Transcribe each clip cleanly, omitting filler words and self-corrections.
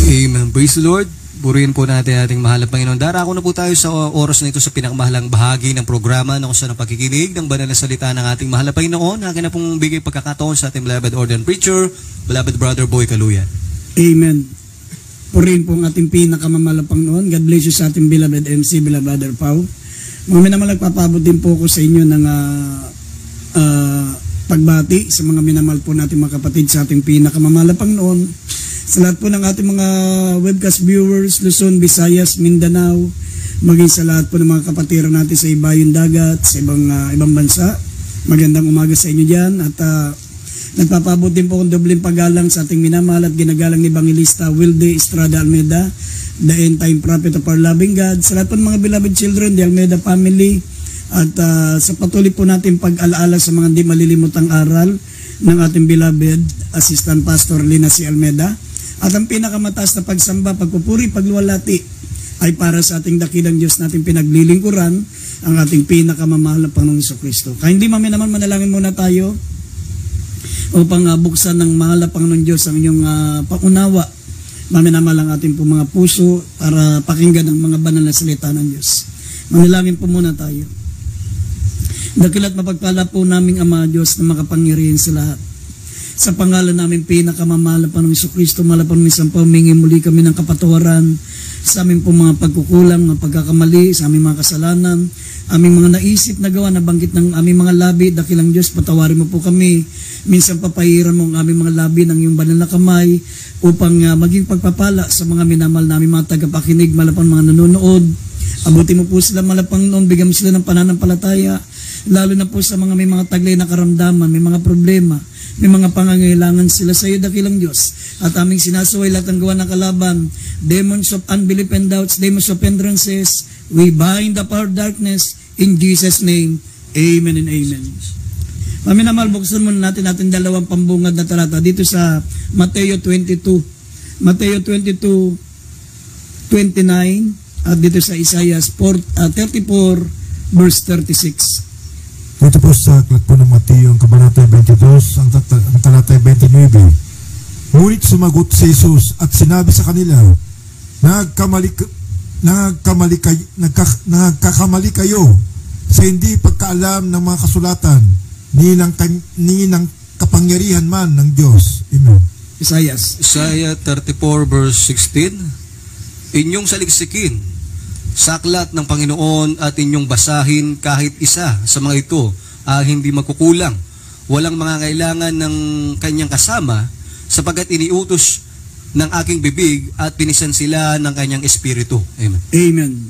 Amen. Praise the Lord. Purihin po natin ating mahal na Panginoon. Darako na po tayo sa oras na ito sa pinakamahalang bahagi ng programa na kung saan ang pakikinig ng banal na salita ng ating mahal na Panginoon. Akin na pong bigay pagkakataon sa ating beloved ordained preacher, beloved brother Boy Kaluyan. Amen. Purihin po ang ating pinakamamahal na Panginoon. God bless you sa ating beloved MC, beloved brother Pau. Mga naman nagpapabot din po ko sa inyo ng pagbati sa mga minamahal po natin mga kapatid sa ating pinakamamahal na Panginoon. Sa lahat po ng ating mga webcast viewers, Luzon, Visayas, Mindanao, maging sa lahat po ng mga kapatiran natin sa ibayong dagat, sa ibang bansa. Magandang umaga sa inyo dyan. At nagpapabot din po akong dobleng paggalang sa ating minamahal at ginagalang ni Evangelista Wilde Estrada Almeida, the end time prophet of our loving God. Sa lahat po ng mga beloved children, the Almeida family, at sa patuloy po natin pag-alaala sa mga hindi malilimutang aral ng ating beloved Assistant Pastor Lina C. Almeida. At ang pinakamataas na pagsamba, pagpupuri, pagluwalhati ay para sa ating dakilang Diyos natin pinaglilingkuran, ang ating pinakamamahal na Panginoong Jesucristo. Kaya hindi naman manalangin muna tayo upang buksan ng mahal na Panginoong Diyos ang inyong paunawa. Maminamahal ang ating po mga puso para pakinggan ang mga banal na salita ng Diyos. Manalangin po muna tayo. Dakila't mapagpala po naming Ama Diyos na makapangyarihan sa lahat. Sa pangalan namin pinakamamahal na Panginoong Jesucristo, malapan minsan pa humingi muli kami ng kapatawaran sa aming po mga pagkukulang, mga pagkakamali, sa aming mga kasalanan, aming mga naisip na gawa na banggit ng aming mga labi. Dakilang Diyos, patawarin mo po kami. Minsan papahiran mo ang aming mga labi ng iyong banal na kamay upang maging pagpapala sa mga minamahal namin mga tagapakinig, malapan mga nanonood. Abutin mo po sila, malapang noon, bigyan mo sila ng pananampalataya, lalo na po sa mga may mga taglay na karamdaman, may mga problema, may mga pangangailangan sila sa iyo, dakilang Diyos. At aming sinasuway lahat ng gawa ng kalaban, demons of unbelief and doubts, demons of hindrances, we bind the power of darkness in Jesus' name. Amen and amen. Maminamahal, buksan muna natin dalawang pambungad na talata dito sa Mateo 22. Mateo 22:29 at dito sa Isaiah 34 verse 36. Dito po sa aklat po ng Mateo, ang kabanata 22, ang talata 29. Ngunit sumagot si Jesus at sinabi sa kanila, nagkakamali kayo sa hindi pagkaalam ng mga kasulatan ni ng kapangyarihan man ng Diyos. Amen. Isaiah 34 verse 16. Inyong saliksikin sa aklat ng Panginoon at inyong basahin kahit isa sa mga ito hindi magkukulang. Walang mga kailangan ng kanyang kasama sapagkat iniutos ng aking bibig at pinisan sila ng kanyang espiritu. Amen. Amen.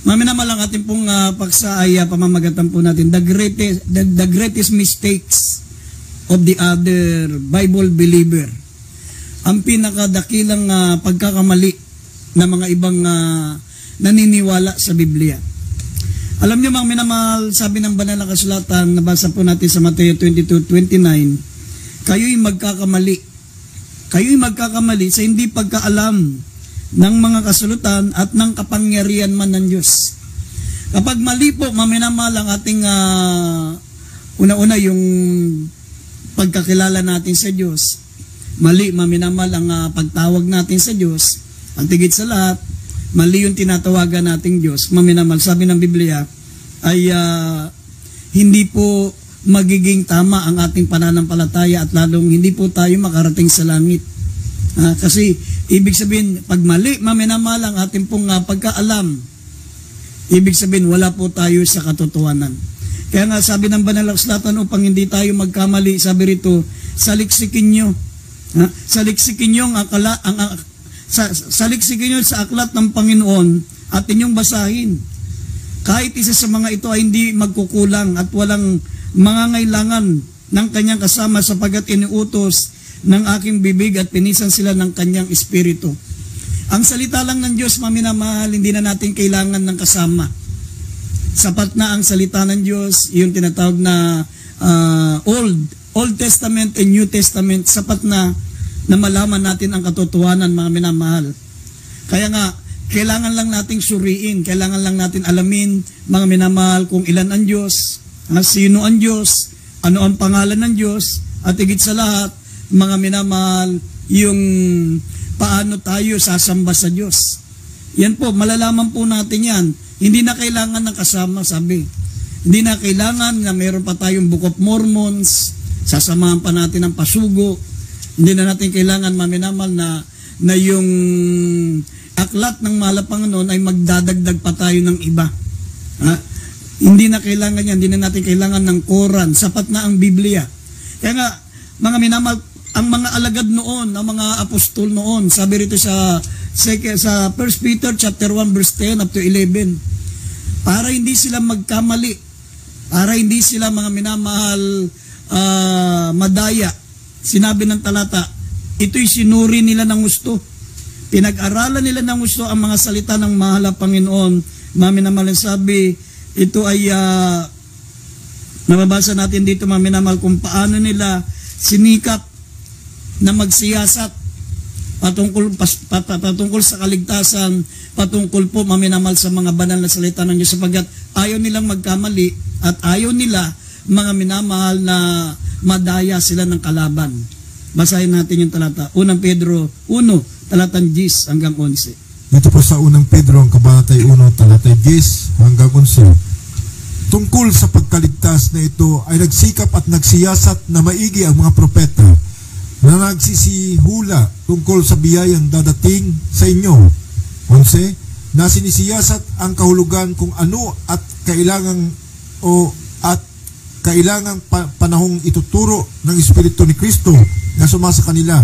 Maminamahal ang ating pong paksa ay pamamagatan po natin the greatest mistakes of the other Bible believer. Ang pinakadakilang pagkakamali ng mga ibang naniniwala sa Biblia. Alam niyo mga minamahal, sabi ng banal na kasulatan, nabasa po natin sa Mateo 22:29, kayo'y magkakamali. Kayo'y magkakamali sa hindi pagkaalam ng mga kasulatan at ng kapangyarihan man ng Diyos. Kapag mali po, mga minamahal, ang ating una-una yung pagkakilala natin sa Diyos. Mali, mga minamahal, ang pagtawag natin sa Diyos. Ang tigit sa lahat, mali yung tinatawagan nating Diyos. Maminamal, sabi ng Biblia, ay hindi po magiging tama ang ating pananampalataya at lalong hindi po tayo makarating sa langit. Kasi, ibig sabihin, pag mali, maminamal ang ating pong pagkaalam, ibig sabihin, wala po tayo sa katotohanan. Kaya nga, sabi ng banal na kasulatan, upang hindi tayo magkamali, sabi rito, saliksikin nyo. Saliksikin nyo saliksikin nyo sa aklat ng Panginoon at inyong basahin. Kahit isa sa mga ito ay hindi magkukulang at walang mangangailangan ng kanyang kasama sapagkat iniutos ng aking bibig at pinisan sila ng kanyang espiritu. Ang salita lang ng Diyos, maminamahal, hindi na natin kailangan ng kasama. Sapat na ang salita ng Diyos, yung tinatawag na Old Testament and New Testament, sapat na malaman natin ang katotohanan, mga minamahal. Kaya nga, kailangan lang nating suriin, kailangan lang natin alamin, mga minamahal, kung ilan ang Diyos, sino ang Diyos, ano ang pangalan ng Diyos, at higit sa lahat, mga minamahal, yung paano tayo sasamba sa Diyos. Yan po, malalaman po natin yan. Hindi na kailangan ng kasama, sabi. Hindi na kailangan na meron pa tayong Book of Mormons, sasamahan pa natin ng pasugo. Hindi na natin kailangan maminamal na yung aklat ng mahal na Panginoon ay magdadagdag pa tayo ng iba. Ha? Hindi na kailangan yan, hindi na natin kailangan ng Quran, sapat na ang Biblia. Kaya nga, mga minamal, ang mga alagad noon, ang mga apostol noon, sabi rito sa 1 Peter chapter 1 verse 10 up to 11, para hindi sila magkamali, para hindi sila mga minamahal madaya, sinabi ng talata, ito'y sinuri nila ng gusto. Pinag-aralan nila ng gusto ang mga salita ng mahal na Panginoon. Maminamahal sabi, ito ay nababasa natin dito maminamahal kung paano nila sinikap na magsiyasat patungkol sa kaligtasan, patungkol po maminamahal sa mga banal na salita ng Diyos, sapagkat ayaw nilang magkamali at ayaw nila mga minamahal na madaya sila ng kalaban. Basahin natin yung talata. 1 Pedro 1, talatang 10 hanggang 11. Dito po sa 1 Pedro, ang kabanatay 1, talatay 10 hanggang 11. Tungkol sa pagkaligtas na ito ay nagsikap at nagsiyasat na maigi ang mga propeta na nagsisihula tungkol sa biyayang dadating sa inyo. 11. Na sinisiyasat ang kahulugan kung ano at kailangang panahong ituturo ng Espiritu ni Kristo na sumasa kanila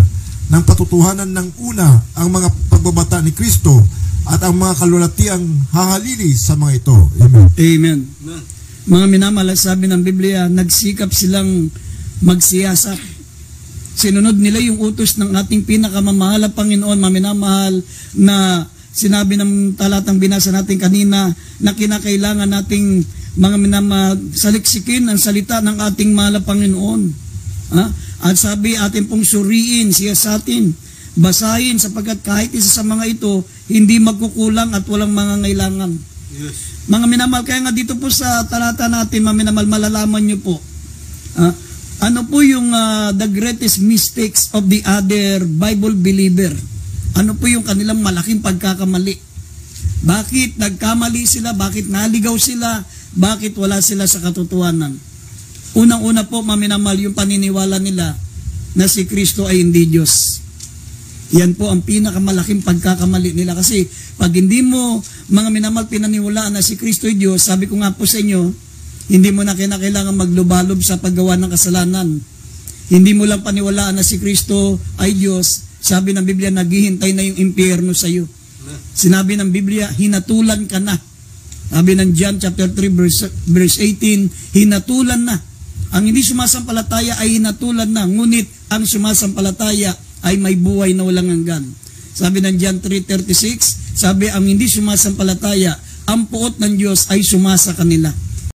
ng patutuhanan ng una ang mga pagbabata ni Kristo at ang mga kalulatiang hahalili sa mga ito. Amen. Amen. Mga minamahal, sabi ng Biblia, nagsikap silang magsiyasat. Sinunod nila yung utos ng ating pinakamamahal na Panginoon, mga minamahal, na sinabi ng talatang binasa natin kanina na kinakailangan nating mga minamahal saliksikin ang salita ng ating mahal na Panginoon. Ha? At sabi atin pong suriin, siyasatin, basahin, sapagkat kahit isa sa mga ito, hindi magkukulang at walang mga ngailangan. Yes. Mga minamahal, kaya nga dito po sa talata natin, mga minamahal, malalaman nyo po, ano po yung the greatest mistakes of the other Bible believer? Ano po yung kanilang malaking pagkakamali? Bakit nagkamali sila? Bakit naligaw sila? Bakit wala sila sa katotohanan? Unang-una po, maminamal, yung paniniwala nila na si Kristo ay hindi Diyos. Yan po ang pinakamalaking pagkakamali nila. Kasi pag hindi mo, mga minamal, pinaniwalaan na si Kristo ay Diyos, sabi ko nga po sa inyo, hindi mo na kinakailangan maglubalob sa paggawa ng kasalanan. Hindi mo lang paniwalaan na si Kristo ay Diyos, sabi ng Biblia, naghihintay na yung impyerno sa iyo. Sinabi ng Biblia, hinatulan ka na. Sabi ng John chapter 3 verse 18, hinatulan na. Ang hindi sumasampalataya ay hinatulan na, ngunit ang sumasampalataya ay may buhay na walang hanggan. Sabi ng John 3:36, sabi ang hindi sumasampalataya, ang puot ng Diyos ay sumasa kanila.